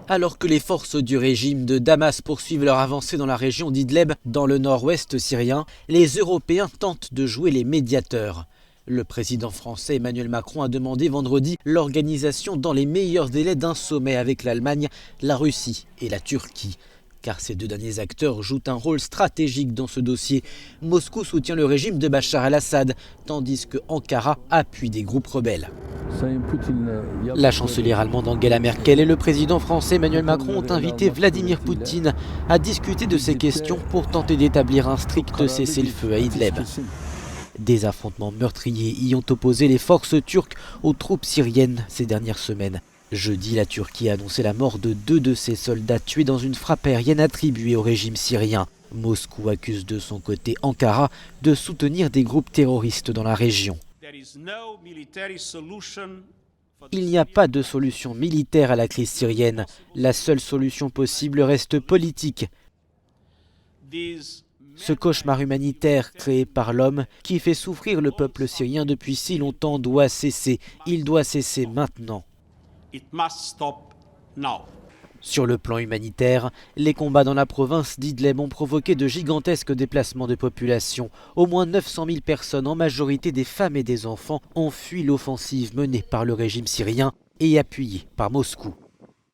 Alors que les forces du régime de Damas poursuivent leur avancée dans la région d'Idleb, dans le nord-ouest syrien, les Européens tentent de jouer les médiateurs. Le président français Emmanuel Macron a demandé vendredi l'organisation dans les meilleurs délais d'un sommet avec l'Allemagne, la Russie et la Turquie. Car ces deux derniers acteurs jouent un rôle stratégique dans ce dossier. Moscou soutient le régime de Bachar el-Assad, tandis que Ankara appuie des groupes rebelles. La chancelière allemande Angela Merkel et le président français Emmanuel Macron ont invité Vladimir Poutine à discuter de ces questions pour tenter d'établir un strict cessez-le-feu à Idlib. Des affrontements meurtriers y ont opposé les forces turques aux troupes syriennes ces dernières semaines. Jeudi, la Turquie a annoncé la mort de 2 de ses soldats tués dans une frappe aérienne attribuée au régime syrien. Moscou accuse de son côté Ankara de soutenir des groupes terroristes dans la région. Il n'y a pas de solution militaire à la crise syrienne. La seule solution possible reste politique. Ce cauchemar humanitaire créé par l'homme qui fait souffrir le peuple syrien depuis si longtemps doit cesser. Il doit cesser maintenant. Sur le plan humanitaire, les combats dans la province d'Idlib ont provoqué de gigantesques déplacements de population. Au moins 900 000 personnes, en majorité des femmes et des enfants, ont fui l'offensive menée par le régime syrien et appuyée par Moscou.